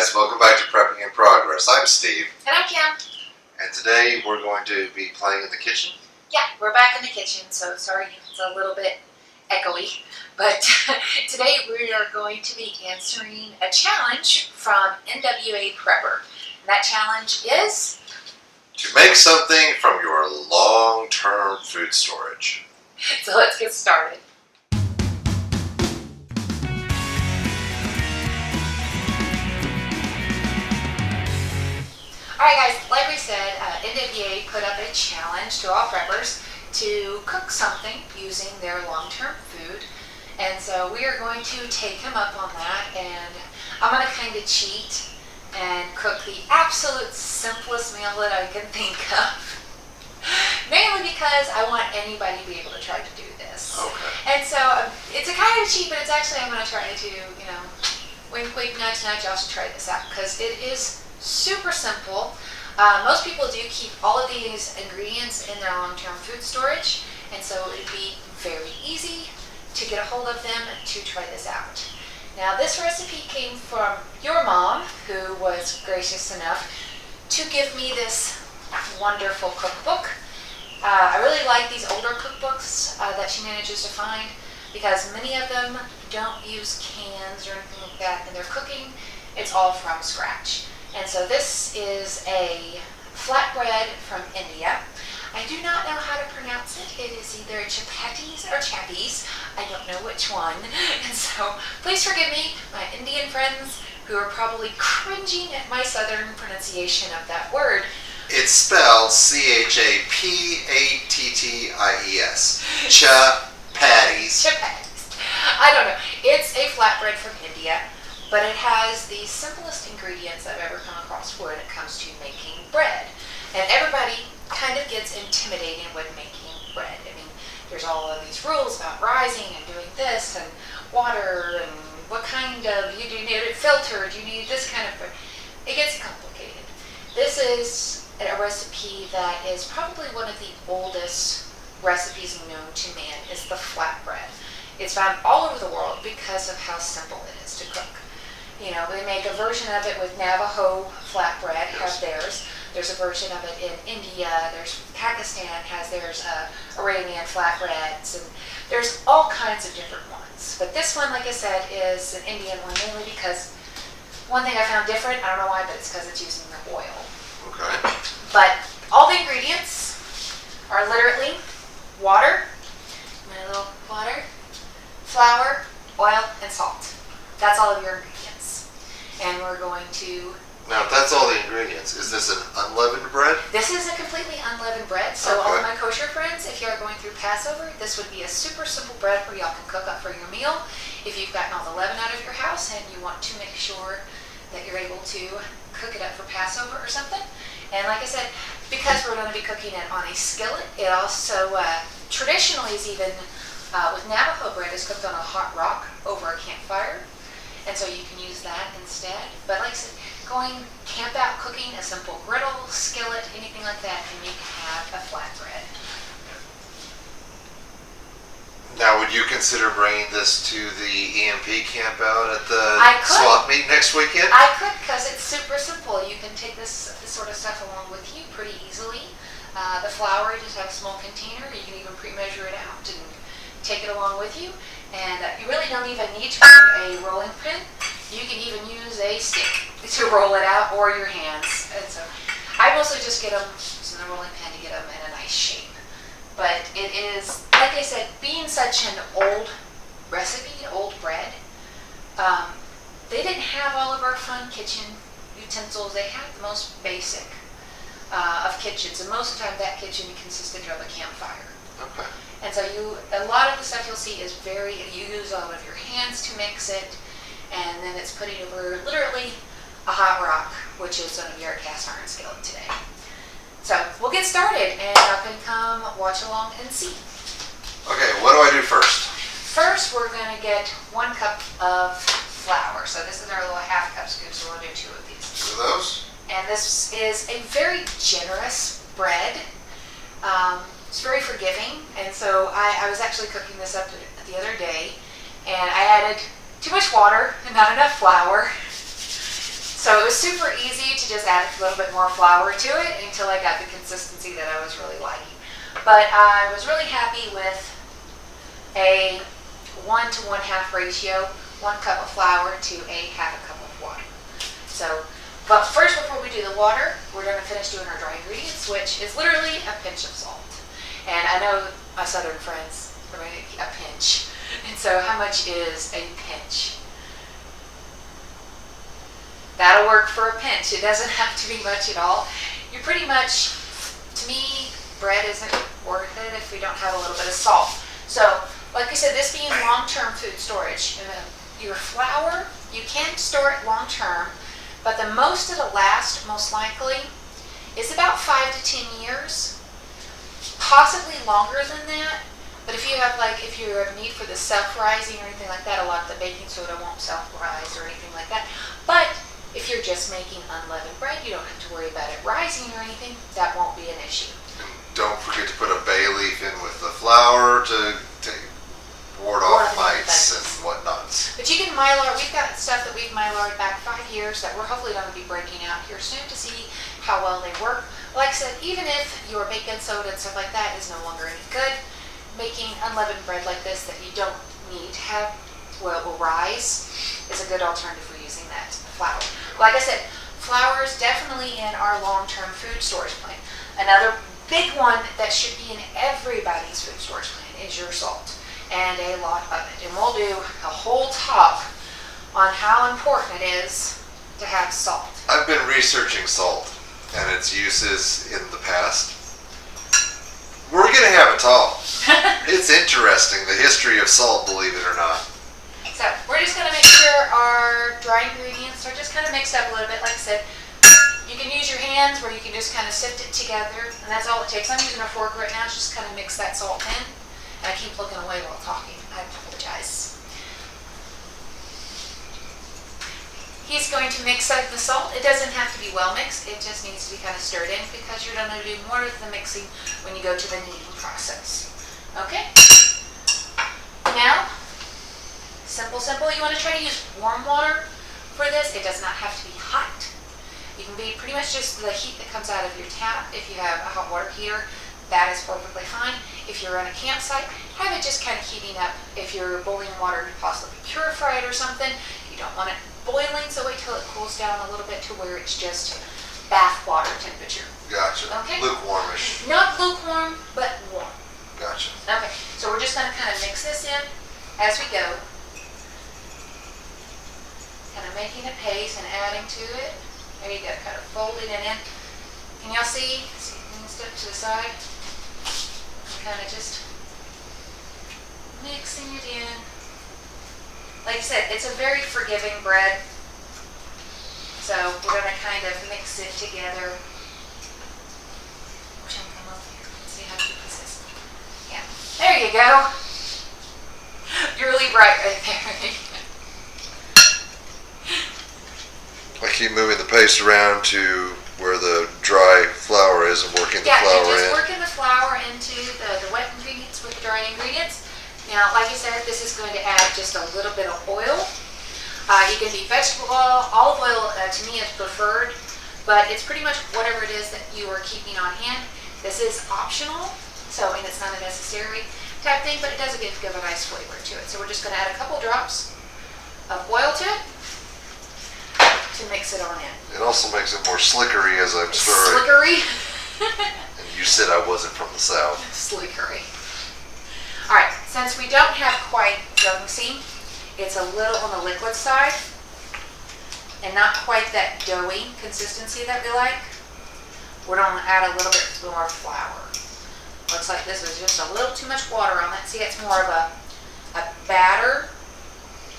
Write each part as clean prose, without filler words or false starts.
guys, welcome back to Prepping in Progress. I'm Steve. And I'm Kim. And today we're going to be playing in the kitchen. Yeah, we're back in the kitchen, so sorry if it's a little bit echoey. But today we are going to be answering a challenge from NWA Prepper. And that challenge is to make something from your long-term food storage. So let's get started. Alright guys, like we said, NWA put up a challenge to all preppers to cook something using their long-term food. And so we are going to take him up on that, and I'm going to kind of cheat and cook the absolute simplest meal that I can think of. Mainly because I want anybody to be able to try to do this. Okay. And so it's a kind of cheat, but it's actually, I'm going to try to, wink, wink, nudge, nudge, y'all should try this out because it is super simple. Most people do keep all of these ingredients in their long-term food storage, and so it would be very easy to get a hold of them to try this out. Now this recipe came from your mom, who was gracious enough to give me this wonderful cookbook. I really like these older cookbooks that she manages to find because many of them don't use cans or anything like that in their cooking. It's all from scratch. And so this is a flatbread from India. I do not know how to pronounce it. It is either Chapatties or Chappies. I don't know which one. And so please forgive me, my Indian friends, who are probably cringing at my southern pronunciation of that word. It's spelled Chapatties. Chapatties. Chapatties. I don't know. It's a flatbread from India, but it has the simplest ingredients I've ever come across when it comes to making bread. And everybody kind of gets intimidated when making bread. I mean, there's all of these rules about rising and doing this and water and what kind of, do you need it filtered, do you need this kind of bread? It gets complicated. This is a recipe that is probably one of the oldest recipes known to man, is the flatbread. It's found all over the world because of how simple it is to cook. They make a version of it with Navajo Flat Bread, have theirs. There's a version of it in India. There's Pakistan has theirs, Arabian flatbreads, and there's all kinds of different ones. But this one, like I said, is an Indian one mainly because one thing I found different, I don't know why, but it's because it's using the oil. Okay. But all the ingredients are literally water, my little water, flour, oil, and salt. That's all of your ingredients. And we're going to... Now, if that's all the ingredients, is this an unleavened bread? This is a completely unleavened bread. So all of my kosher friends, if you're going through Passover, this would be a super simple bread where y'all can cook up for your meal. If you've gotten all the leaven out of your house and you want to make sure that you're able to cook it up for Passover or something. And like I said, because we're going to be cooking it on a skillet, it also traditionally is even, with Navajo bread, is cooked on a hot rock over a campfire. And so you can use that instead. But like I said, going camp out cooking a simple griddle, skillet, anything like that, and you can have a flatbread. Now, would you consider bringing this to the EMP camp out at the swap meet next weekend? I could, because it's super simple. You can take this sort of stuff along with you pretty easily. The flour, just have a small container. You can even pre-measure it out and take it along with you. And you really don't even need to bring a rolling pin. You can even use a stick to roll it out, or your hands. And so I mostly just get them using the rolling pin to get them in a nice shape. But it is, like I said, being such an old recipe, old bread, they didn't have all of our fun kitchen utensils. They had the most basic of kitchens, and most of the time that kitchen consisted of a campfire. Okay. And so a lot of the stuff you'll see is you use all of your hands to mix it, and then it's putting over literally a hot rock, which is going to be our cast iron skillet today. So we'll get started, and y'all can come watch along and see. Okay, what do I do first? First, we're going to get 1 cup of flour. So this is our little half cup scoop, so we'll do 2 of these. 2 of those? And this is a very generous bread. It's very forgiving, and so I was actually cooking this up the other day, and I added too much water and not enough flour. So was super easy to just add a little bit more flour to it until I got the consistency that I was really liking. But I was really happy with a 1 to 1/2 ratio, 1 cup of flour to a 1/2 cup of water. So, but first, before we do the water, we're going to finish doing our dry ingredients, which is literally a pinch of salt. And I know my southern friends, a pinch. And so how much is a pinch? That'll work for a pinch. It doesn't have to be much at all. You're pretty much, to me, bread isn't worth it if we don't have a little bit of salt. So, like I said, this being long-term food storage, your flour, you can store it long-term, but the most it'll last, most likely, is about 5 to 10 years, possibly longer than that. But if you have if you have need for the self-rising or anything like that, a lot of the baking soda won't self-rise or anything like that. But if you're just making unleavened bread, you don't have to worry about it rising or anything. That won't be an issue. Don't forget to put a bay leaf in with the flour to ward off mites and whatnots. But you can Mylar. We've got stuff that we've Mylared back 5 years that we're hopefully going to be breaking out here soon to see how well they work. Like I said, even if your baking soda and stuff like that is no longer any good, making unleavened bread like this that you don't need to have will rise is a good alternative for using that flour. Like I said, flour is definitely in our long-term food storage plan. Another big one that should be in everybody's food storage plan is your salt, and a lot of it. And we'll do a whole talk on how important it is to have salt. I've been researching salt and its uses in the past. We're going to have a talk. It's interesting, the history of salt, believe it or not. So we're just going to make sure our dry ingredients are just kind of mixed up a little bit. Like I said, you can use your hands where you can just kind of sift it together, and that's all it takes. I'm using a fork right now, just kind of mix that salt in. And I keep looking away while talking. I apologize. He's going to mix up the salt. It doesn't have to be well mixed. It just needs to be kind of stirred in because you're going to do more of the mixing when you go to the kneading process. Okay? Now, simple. You want to try to use warm water for this. It does not have to be hot. You can be pretty much just the heat that comes out of your tap. If you have a hot water heater, that is perfectly fine. If you're on a campsite, have it just kind of heating up. If you're boiling water to possibly purify it or something, you don't want it boiling, so wait till it cools down a little bit to where it's just bath water temperature. Gotcha. Okay. Lukewarmish. Not lukewarm, but warm. Gotcha. Okay, so we're just going to kind of mix this in as we go. Kind of making a paste and adding to it. There you go, kind of folding it in. Can y'all see? See, step to the side. And kind of just mixing it in. Like I said, it's a very forgiving bread. So we're going to kind of mix it together. Wish I could come over here and see how to put this. Yeah. There you go. You're really bright right there. I keep moving the paste around to where the dry flour is and working the flour in. Yeah, just working the flour into the wet ingredients with the dry ingredients. Now, like I said, this is going to add just a little bit of oil. You can do vegetable oil. Olive oil, to me, is preferred, but it's pretty much whatever it is that you are keeping on hand. This is optional, so it's not a necessary type thing, but it does give a nice flavor to it. So we're just going to add a couple drops of oil to it to mix it on in. It also makes it more slickery as I'm stirring. Slickery? And you said I wasn't from the South. Slickery. All right, since we don't have quite see, it's a little on the liquid side and not quite that doughy consistency that we like. We're going to add a little bit more flour. Looks like this is just a little too much water on that. See, it's more of a batter.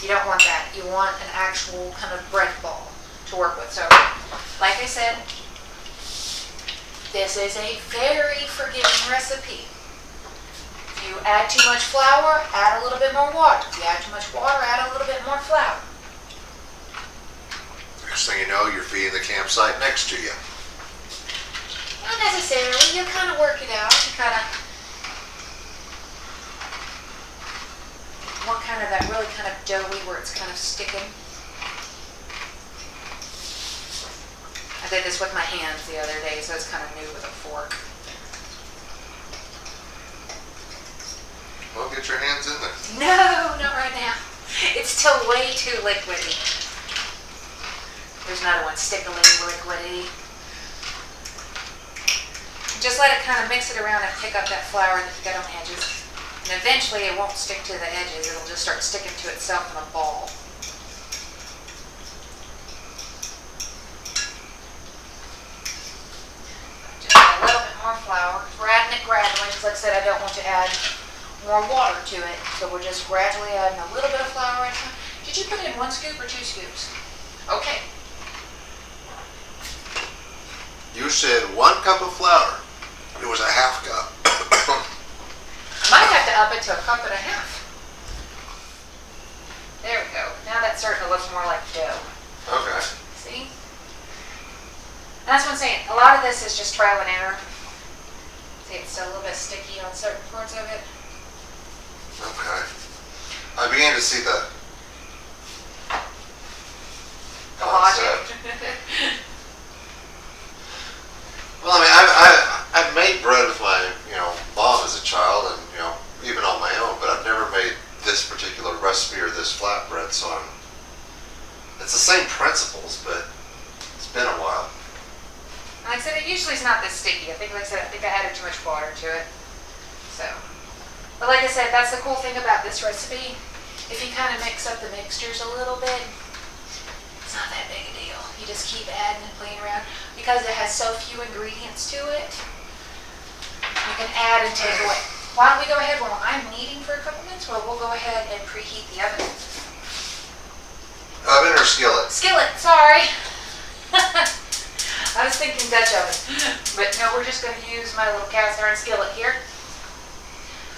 You don't want that. You want an actual kind of bread ball to work with. So, like I said, this is a very forgiving recipe. If you add too much flour, add a little bit more water. If you add too much water, add a little bit more flour. Next thing you know, you're feeding the campsite next to you. Not necessarily. You kind of work it out. You kind of want kind of that really kind of doughy where it's kind of sticking. I did this with my hands the other day, so it's kind of new with a fork. Well, get your hands in there. No, not right now. It's still way too liquidy. There's another one, stickily liquidy. Just let it kind of mix it around and pick up that flour that you got on the edges. And eventually it won't stick to the edges. It'll just start sticking to itself in a ball. Just add a little bit more flour. We're adding it gradually because, like I said, I don't want to add more water to it. So we're just gradually adding a little bit of flour at a time. Did you put in 1 scoop or 2 scoops? Okay. You said 1 cup of flour. It was a half cup. I might have to up it to 1.5 cups. There we go. Now that's starting to look more like dough. Okay. See? That's what I'm saying. A lot of this is just trial and error. See, it's still a little bit sticky on certain parts of it. Okay. I began to see the logic. Well, I mean, I've made bread with my, mom as a child, and even on my own, but I've never made this particular recipe or this flatbread. So it's the same principles, but it's been a while. Like I said, it usually is not this sticky. Like I said, I think I added too much water to it. So, but like I said, that's the cool thing about this recipe. If you kind of mix up the mixtures a little bit, it's not that big a deal. You just keep adding and playing around. Because it has so few ingredients to it, you can add and take away. Why don't we go ahead, while I'm kneading for a couple minutes, we'll go ahead and preheat the oven. Oven or skillet? Skillet, sorry. I was thinking Dutch oven. But no, we're just going to use my little cast iron skillet here.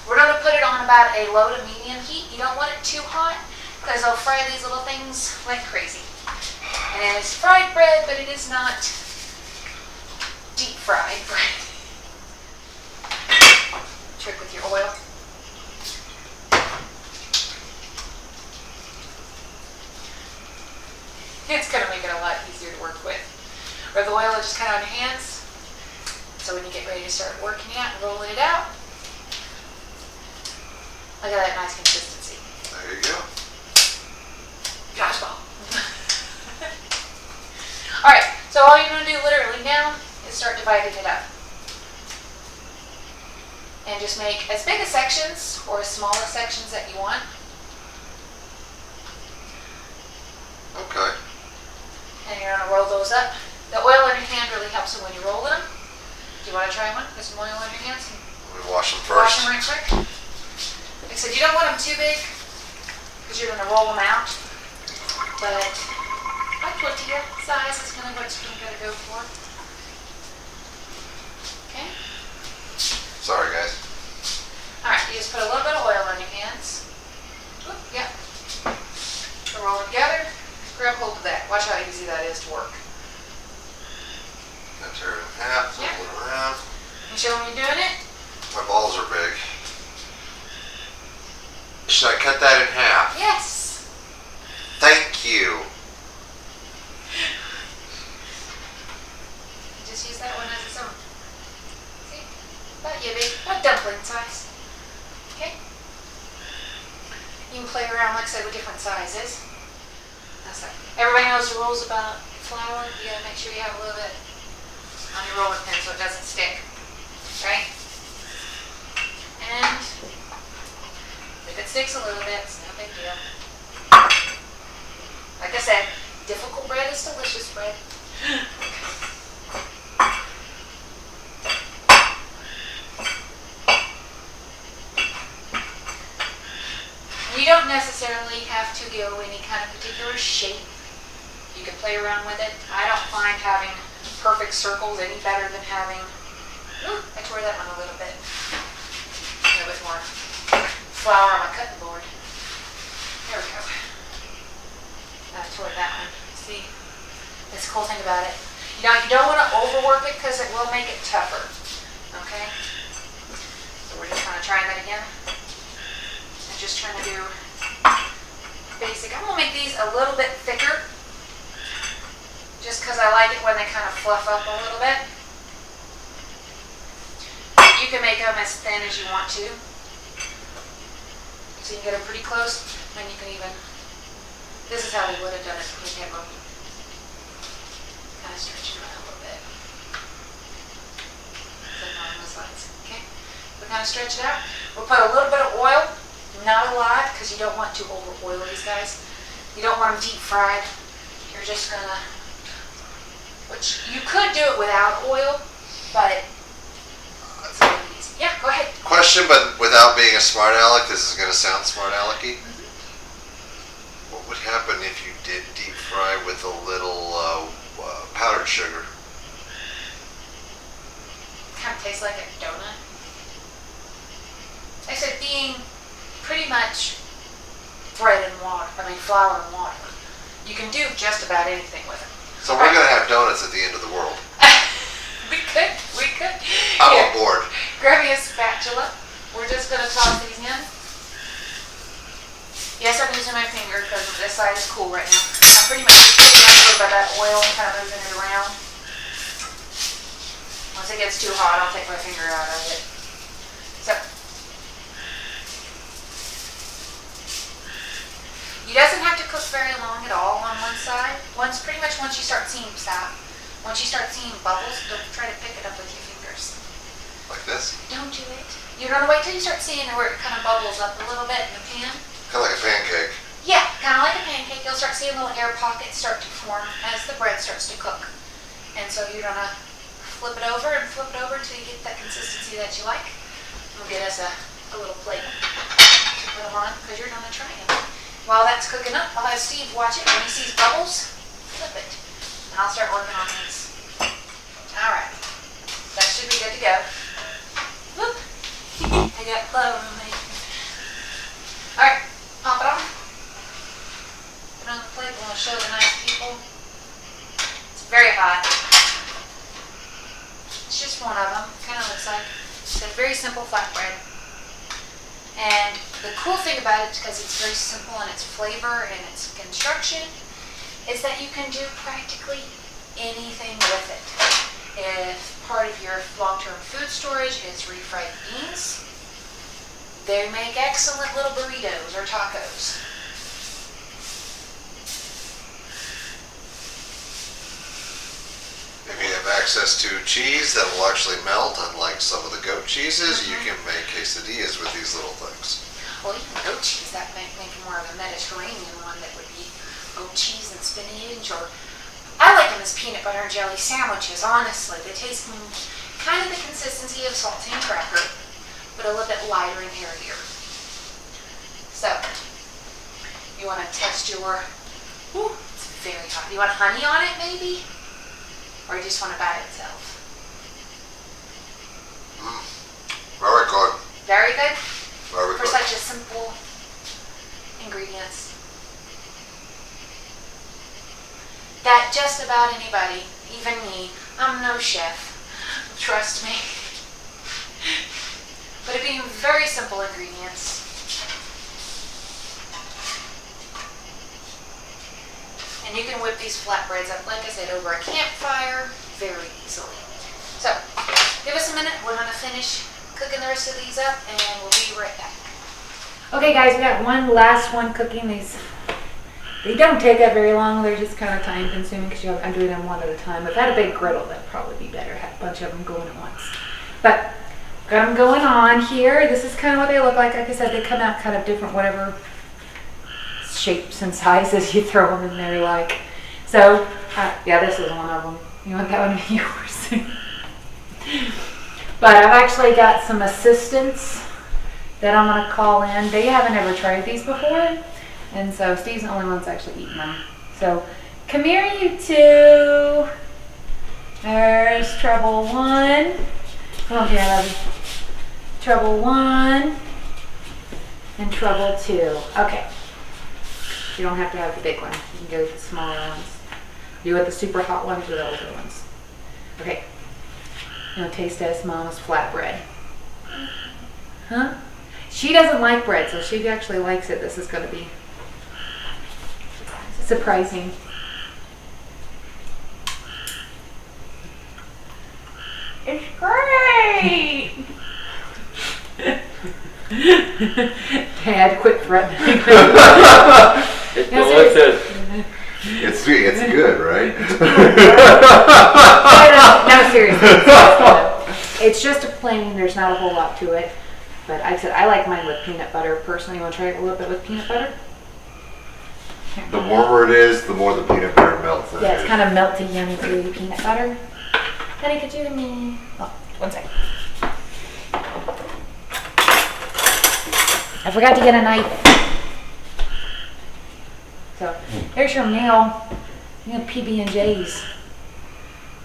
We're going to put it on about a low to medium heat. You don't want it too hot because they'll fry these little things like crazy. And it's fried bread, but it is not deep fried bread. Trick with your oil. It's going to make it a lot easier to work with. Rub the oil just kind of on your hands. So when you get ready to start working it out and rolling it out, look at that nice consistency. There you go. Gosh, ball. All right, so all you're going to do literally now is start dividing it up. And just make as big a sections or as small a sections that you want. Okay. And you're going to roll those up. The oil in your hand really helps when you're rolling them. Do you want to try one? Put some oil in your hands. Let me wash them Wash first. them right quick. Like I said, you don't want them too big because you're going to roll them out. But a tortilla size is kind of what you're going to go for. Okay. Sorry, guys. All right, you just put a little bit of oil on your hands. Oop, yeah. So roll it together. Grab hold of that. Watch how easy that is to work. I tear it in half, flip it around. You show when you're doing it? My balls are big. Should I cut that in half? Yes. Thank you. Just use that one as its own. See? About big, about dumpling size. Okay? You can play around, like I said, with different sizes. That's like, everybody knows the rules about flour. You gotta make sure you have a little bit on your rolling pin so it doesn't stick. Right? And if it sticks a little bit, it's no big deal. Like I said, difficult bread is delicious bread. You don't necessarily have to go any kind of particular shape. You can play around with it. I don't find having perfect circles any better than having, I tore that one a little bit more flour on my cutting board. There we go. I tore that one. See, that's the cool thing about it. You don't want to overwork it because it will make it tougher. Okay? So we're just kind of trying that again. And just trying to do basic. I'm going to make these a little bit thicker just because I like it when they kind of fluff up a little bit. You can make them as thin as you want to. So you can get them pretty close, and you can even, this is how they would have done it when they came up. Kind of stretch them out a little bit. Like on the sides, okay? We kind of stretch it out. We'll put a little bit of oil, not a lot, because you don't want to over oil these guys. You don't want them deep fried. You're just gonna, which you could do it without oil, but it's a little easy. Yeah, go ahead. Question, but without being a smart aleck, this is going to sound smart alecky. What would happen if you did deep fry with a little powdered sugar? Kind of tastes like a donut. I said being pretty much bread and water, flour and water. You can do just about anything with it. So we're going to have donuts at the end of the world. We could. I'm Here, on board. grab me a spatula. We're just going to toss these in. Yes, I'm using my finger because this side is cool right now. I'm pretty much just putting a little bit of that oil and kind of moving it around. Once it gets too hot, I'll take my finger out of it. So, it doesn't have to cook very long at all on one side. Once you start seeing bubbles, don't try to pick it up with your fingers. Like this? Don't do it. You're gonna wait till you start seeing where it kind of bubbles up a little bit in the pan. Kind of like a pancake. Yeah, kind of like a pancake. You'll start seeing little air pockets start to form as the bread starts to cook. And so you're gonna flip it over until you get that consistency that you like. We'll get us a little plate to put them on because you're gonna try them. While that's cooking up, I'll have Steve watch it. When he sees bubbles, flip it. And I'll start working on these. All right, that should be good to go. Whoop. I got blood on me. All right, pop it on. Put it on the plate. We'll show the nice people. It's very hot. It's just one of them. Kind of looks like it's a very simple flatbread. And the cool thing about it, because it's very simple in its flavor and its construction, is that you can do practically anything with it. If part of your long-term food storage is refried beans, they make excellent little burritos or tacos. If you have access to cheese that will actually melt, unlike some of the goat cheeses, you can make quesadillas with these little things. Well, even goat cheese, that might make more of a Mediterranean one that would be goat cheese and spinach, or I like them as peanut butter and jelly sandwiches, honestly. They taste kind of the consistency of saltine cracker, but a little bit lighter and hairier. So, you want to test your, ooh, it's very hot. You want honey on it maybe? Or you just want it by itself? Very good. Very good? Very For good. such a simple ingredients. That just about anybody, even me, I'm no chef, trust me. But it being very simple ingredients. And you can whip these flatbreads up, like I said, over a campfire very easily. So, give us a minute. We're going to finish cooking the rest of these up, and we'll be right back. Okay, guys, we got one last one cooking. They don't take up very long. They're just kind of time consuming because I'm doing them one at a time. If I had a big griddle, that'd probably be better. Have a bunch of them going at once. But got them going on here. This is kind of what they look like. Like I said, they come out kind of different, whatever shapes and sizes you throw them in there like. So, yeah, this is one of them. You want that one to be yours? But I've actually got some assistants that I'm going to call in. They haven't ever tried these before. And so Steve's the only one that's actually eaten them. So, come here, you two. There's trouble one. Come on, here, I love you. Trouble one. And trouble two. Okay. You don't have to have the big one. You can go with the smaller ones. You want the super hot ones or the older ones. Okay. You want to taste test Mama's flatbread. Huh? She doesn't like bread, so she actually likes it. This is going to be It's great. Dad, quit threatening. It's delicious. It's good, right? No, seriously. It's just a plain, there's not a whole lot to it. But I said I like mine with peanut butter. Personally, you want to try it a little bit with peanut butter? The warmer it is, the more the peanut butter melts. Yeah, it's kind of melty, yummy, gooey peanut butter. Honey, could you give me... Oh, one second. I forgot to get a knife. So, here's your meal. You have PB&J's.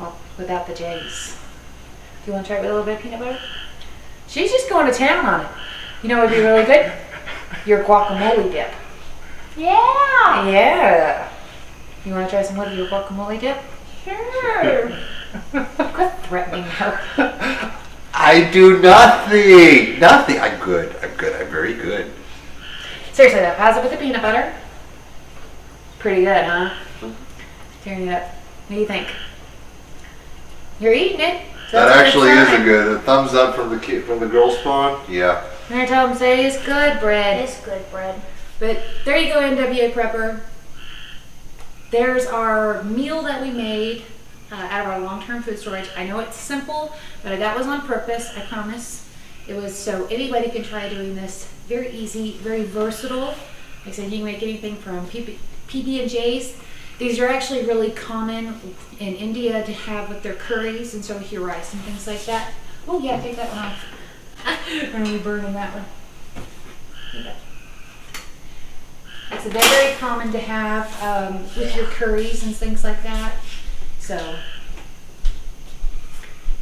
Well, without the J's. Do you want to try it with a little bit of peanut butter? She's just going to town on it. You know what would be really good? Your guacamole dip. Yeah. Yeah. You want to try some of your guacamole dip? Sure. Quit threatening her. I do nothing. Nothing. I'm good. I'm very good. Seriously though, how's it with the peanut butter? Pretty good, huh? Tearing it up. What do you think? You're eating it. So That that's actually good is a sign. good. A thumbs up from the girl spawn. Yeah. There, tell them say it's good bread. It's good bread. But there you go, NWA Prepper. There's our meal that we made out of our long-term food storage. I know it's simple, but that was on purpose, I promise. It was so anybody can try doing this. Very easy, very versatile. Like I said, you can make anything from PB&J's. These are actually really common in India to have with their curries and so with your rice and things like that. Oh yeah, take that one off. I'm going to be burning that one. Okay. So they're very common to have with your curries and things like that. So,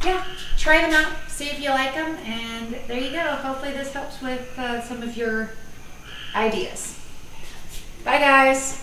yeah, try them out, see if you like them, and there you go. Hopefully this helps with some of your ideas. Bye, guys.